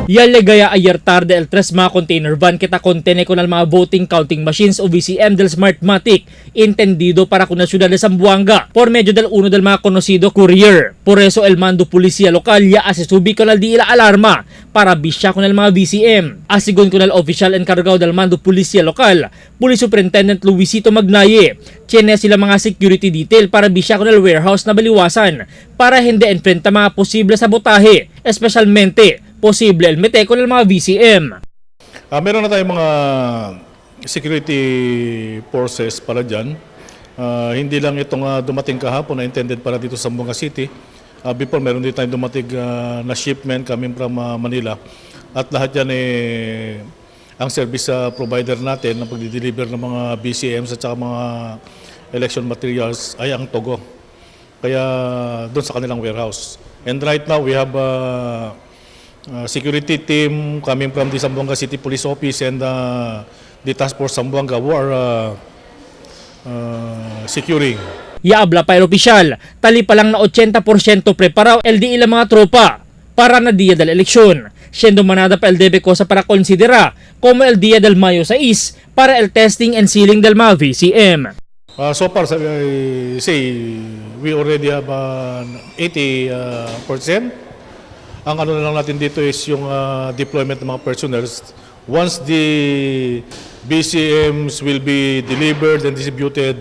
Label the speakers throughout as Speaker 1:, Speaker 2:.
Speaker 1: Yalegaya ayer tarde el tres mga container van kita contene con al mga voting counting machines o VCM del Smartmatic entendido para con la ciudad de Zamboanga por medio del uno del mga conocido courier. Por eso el mando policía local ya asubi con al di la alarma para bisya con el mga VCM. Asigon con el official encargado del mando policía local, Police Superintendent Luisito Magnaye, tiene sila mga security detail para bisya con el warehouse na baliwasan para hindi enfrenta mga posible sabotahe, especialmente posible el mete con el mga VCM.
Speaker 2: Meron na tayong mga security forces para dyan. Hindi lang itong dumating kahapon na intended para dito sa Zamboanga City. Before, meron din tayong dumating na shipment coming from Manila. At lahat yan ang service provider natin na pagdi-deliver ng mga BCMs at saka mga election materials ay ang Togo. Kaya doon sa kanilang warehouse. And right now, we have security team coming from the Zamboanga City Police Office and the Task Force Zamboanga who are securing.
Speaker 1: Yaabla pa el opisyal, tali pa lang na 80% preparado el di ilang mga tropa para na dia del eleksyon. Siendo manada pa el debe cosa para considera como el dia del Mayo 6 para el testing and sealing del mga VCM.
Speaker 2: So far, I say we already have 80%. Ang ano na lang natin dito is yung deployment ng mga personnel. Once the BCMs will be delivered and distributed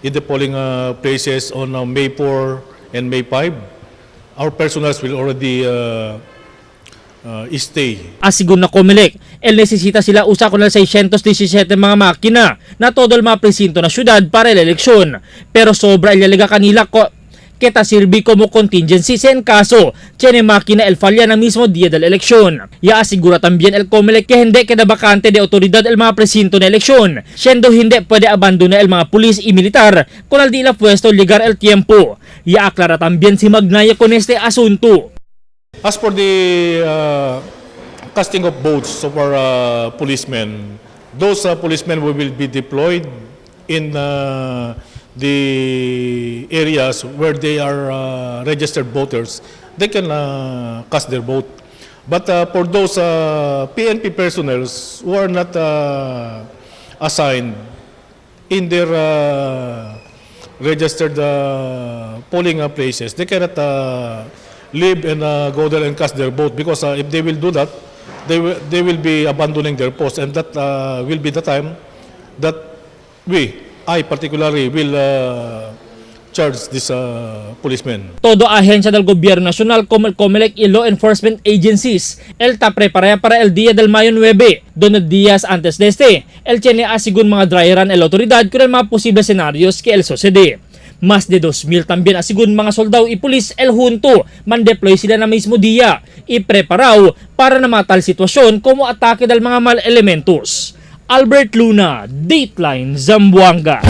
Speaker 2: in the polling places on May 4 and May 5, our personnel will already stay.
Speaker 1: Asigun na Comelec, el necesita sila usa con el 617 mga makina na todo el mga presinto na syudad para el eleksyon. Pero sobra ilalega kanila kita sirvi como contingency en caso tiene máquina el falla na mismo día del eleksyon. Ya asigura también el Comelec que hindi queda bakante de autoridad el mga presinto na eleksyon, siendo hindi pwede abandona el mga pulis y militar con al di la puesto ligar el tiempo. Ya aclara también si Magnaya con este asunto.
Speaker 2: As for the casting of votes of our policemen, those policemen will be deployed in the areas where they are registered voters. They can cast their vote. But for those PNP personnel who are not assigned in their registered polling places, they cannot live and go there and cast their vote because if they will do that, they will be abandoning their post, and that will be the time that I particularly will charge this policemen.
Speaker 1: Todo ahensya del gobierno nacional como el Comelec y law enforcement agencies, el está preparada para el día del Mayo 9, donde días antes de este, el tiene asigun mga dry run el autoridad con el mga posibles escenarios que el sucede. Más de 2,000 también asigun mga soldado y pulis el junto, man-deploy sila na mismo dia, y preparado para na matal sitwasyon como atake del mga mal elementos. Albert Luna, Dateline Zamboanga.